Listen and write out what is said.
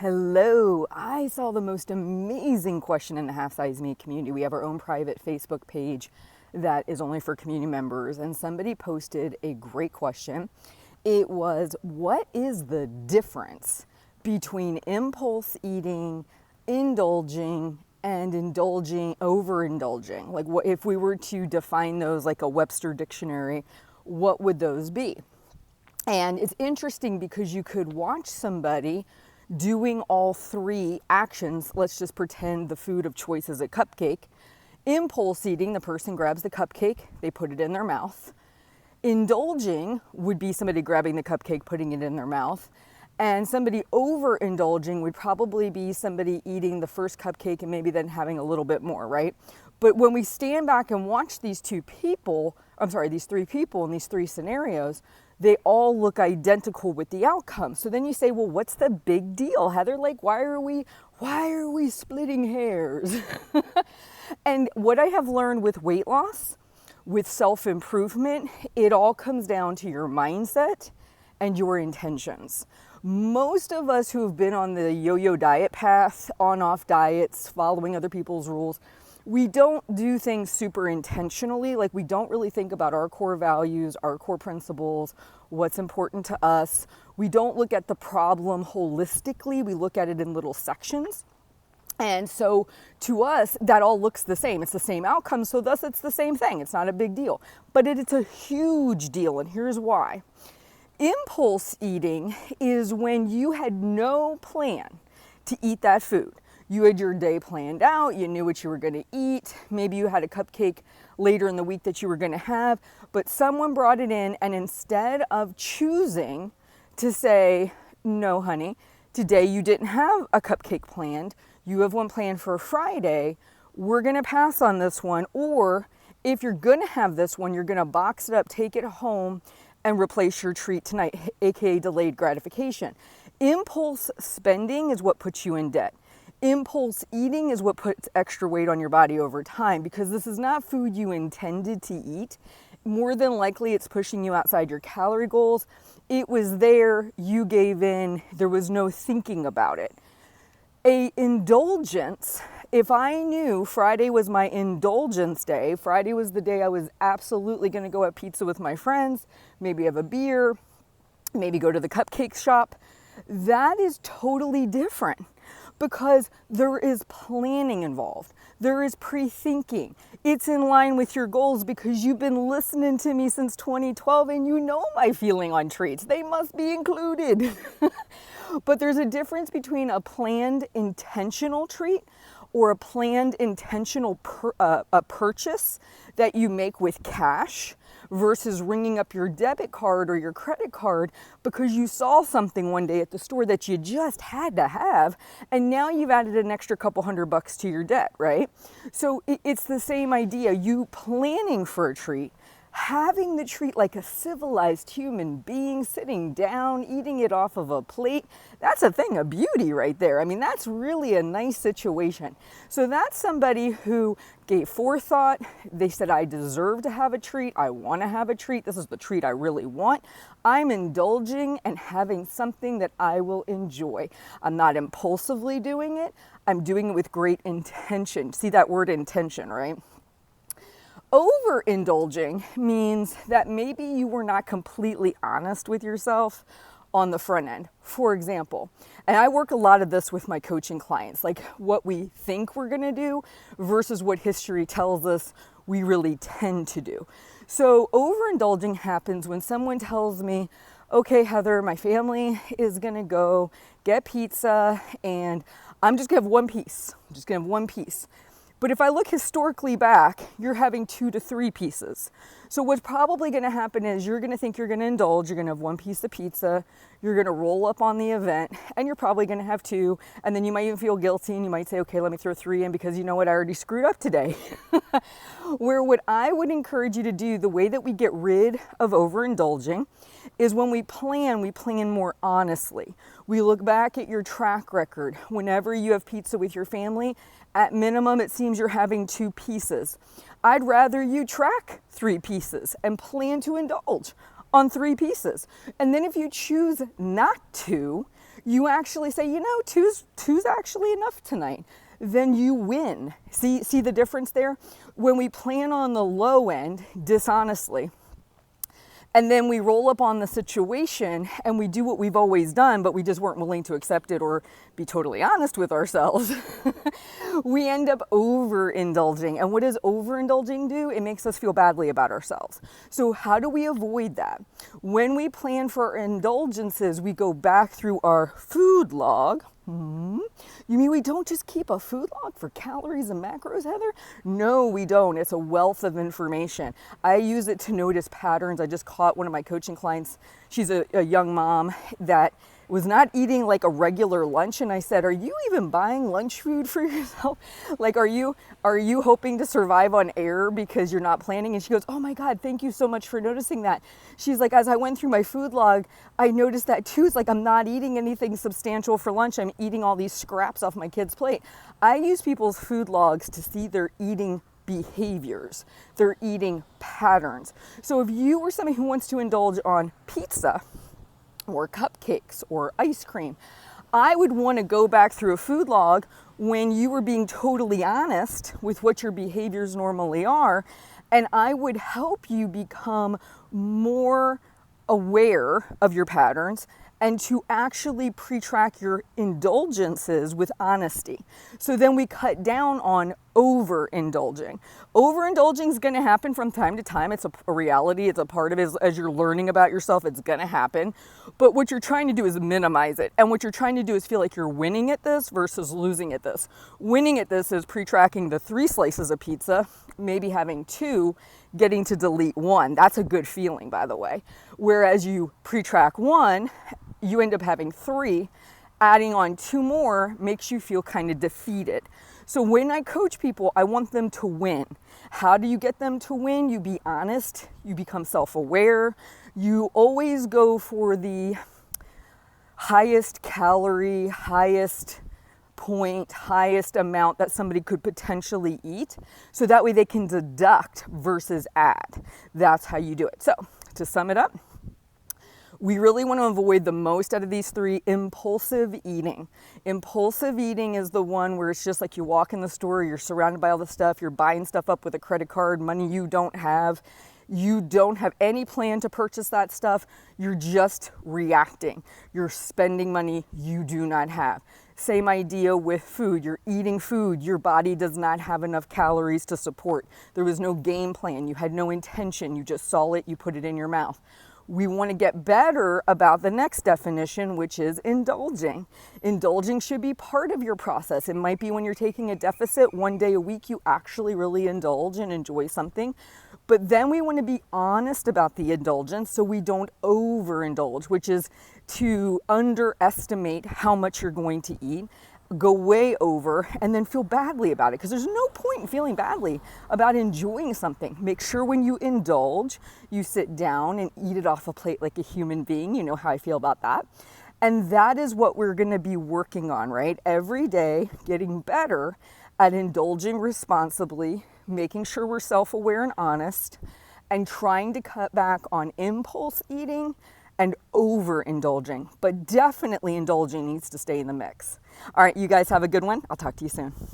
Hello, I saw the most amazing question in the Half Size Me community. We have our own private Facebook page that is only for community members, and somebody posted a great question. It was, what is the difference between impulse eating, indulging, and overindulging? Like, what if we were to define those like a Webster dictionary, what would those be? And it's interesting because you could watch somebody doing all three actions. Let's just pretend the food of choice is a cupcake. Impulse eating, the person grabs the cupcake, they put it in their mouth. Indulging would be somebody grabbing the cupcake, putting it in their mouth. And somebody overindulging would probably be somebody eating the first cupcake and maybe then having a little bit more, right? But when we stand back and watch these three people in these three scenarios, they all look identical with the outcome. So then you say, well, what's the big deal, Heather? Like, why are we splitting hairs? And what I have learned with weight loss, with self-improvement, it all comes down to your mindset and your intentions. Most of us who have been on the yo-yo diet path, on-off diets, following other people's rules, we don't do things super intentionally. Like, we don't really think about our core values, our core principles, what's important to us. We don't look at the problem holistically. We look at it in little sections. And so to us, that all looks the same. It's the same outcome, so thus it's the same thing. It's not a big deal. But it's a huge deal, and here's why. Impulse eating is when you had no plan to eat that food. You had your day planned out, you knew what you were going to eat, maybe you had a cupcake later in the week that you were going to have, but someone brought it in, and instead of choosing to say, no honey, today you didn't have a cupcake planned, you have one planned for Friday, we're going to pass on this one, or if you're going to have this one, you're going to box it up, take it home, and replace your treat tonight, aka delayed gratification. Impulse spending is what puts you in debt. Impulse eating is what puts extra weight on your body over time, because this is not food you intended to eat. More than likely, it's pushing you outside your calorie goals. It was there, you gave in, there was no thinking about it. A indulgence, if I knew Friday was my indulgence day, Friday was the day I was absolutely going to go have pizza with my friends, maybe have a beer, maybe go to the cupcake shop, that is totally different. Because there is planning involved. There is pre-thinking. It's in line with your goals because you've been listening to me since 2012 and you know my feeling on treats. They must be included. But there's a difference between a planned intentional treat or a planned intentional purchase that you make with cash versus ringing up your debit card or your credit card because you saw something one day at the store that you just had to have, and now you've added an extra couple $100 to your debt, right? So it's the same idea. You planning for a treat, having the treat like a civilized human being, sitting down, eating it off of a plate, that's a thing of beauty right there. I mean, that's really a nice situation. So that's somebody who gave forethought. They said, I deserve to have a treat. I want to have a treat. This is the treat I really want. I'm indulging and having something that I will enjoy. I'm not impulsively doing it. I'm doing it with great intention. See that word intention, right? Overindulging means that maybe you were not completely honest with yourself on the front end. For example, and I work a lot of this with my coaching clients, like what we think we're going to do versus what history tells us we really tend to do. So overindulging happens when someone tells me, okay, Heather, my family is going to go get pizza and I'm just going to have one piece. I'm just going to have one piece. But if I look historically back, you're having 2 to 3 pieces. So what's probably going to happen is you're going to think you're going to indulge, you're going to have one piece of pizza, you're going to roll up on the event, and you're probably going to have 2, and then you might even feel guilty and you might say, okay, let me throw 3 in because you know what, I already screwed up today. Where what I would encourage you to do, the way that we get rid of overindulging, is when we plan more honestly. We look back at your track record. Whenever you have pizza with your family, at minimum, it seems you're having 2 pieces. I'd rather you track 3 pieces and plan to indulge on 3 pieces. And then if you choose not to, you actually say, you know, two's actually enough tonight, then you win. See the difference there? When we plan on the low end dishonestly, and then we roll up on the situation and we do what we've always done, but we just weren't willing to accept it or be totally honest with ourselves, we end up overindulging. And what does overindulging do? It makes us feel badly about ourselves. So how do we avoid that? When we plan for our indulgences, we go back through our food log. You mean we don't just keep a food log for calories and macros, Heather? No, we don't. It's a wealth of information. I use it to notice patterns. I just caught one of my coaching clients. She's a young mom that was not eating like a regular lunch, and I said, are you even buying lunch food for yourself? Like, are you hoping to survive on air because you're not planning? And she goes, oh my God, thank you so much for noticing that. She's like, as I went through my food log, I noticed that too. It's like I'm not eating anything substantial for lunch. I'm eating all these scraps off my kid's plate. I use people's food logs to see their eating behaviors, their eating patterns. So if you were somebody who wants to indulge on pizza or cupcakes or ice cream, I would want to go back through a food log when you were being totally honest with what your behaviors normally are, and I would help you become more aware of your patterns and to actually pre-track your indulgences with honesty. So then we cut down on overindulging. Overindulging is going to happen from time to time. It's a reality. It's a part of it. As you're learning about yourself, it's going to happen. But what you're trying to do is minimize it. And what you're trying to do is feel like you're winning at this versus losing at this. Winning at this is pre-tracking the 3 slices of pizza, maybe having 2, getting to delete 1. That's a good feeling, by the way. Whereas you pre-track 1, you end up having 3. Adding on 2 more makes you feel kind of defeated. So when I coach people, I want them to win. How do you get them to win? You be honest, you become self-aware, you always go for the highest calorie, highest point, highest amount that somebody could potentially eat. So that way they can deduct versus add. That's how you do it. So to sum it up, we really want to avoid the most out of these 3: impulsive eating. Impulsive eating is the one where it's just like you walk in the store, you're surrounded by all the stuff, you're buying stuff up with a credit card, money you don't have any plan to purchase that stuff, you're just reacting. You're spending money you do not have. Same idea with food. You're eating food your body does not have enough calories to support. There was no game plan. You had no intention. You just saw it, you put it in your mouth. We want to get better about the next definition, which is indulging. Indulging should be part of your process. It might be when you're taking a deficit, 1 day a week, you actually really indulge and enjoy something. But then we want to be honest about the indulgence so we don't overindulge, which is to underestimate how much you're going to eat, go way over, and then feel badly about it, because there's no point in feeling badly about enjoying something. Make sure when you indulge, you sit down and eat it off a plate like a human being. You know how I feel about that. And that is what we're going to be working on, right? Every day, getting better at indulging responsibly, making sure we're self-aware and honest, and trying to cut back on impulse eating and overindulging. But definitely indulging needs to stay in the mix. All right, you guys have a good one. I'll talk to you soon.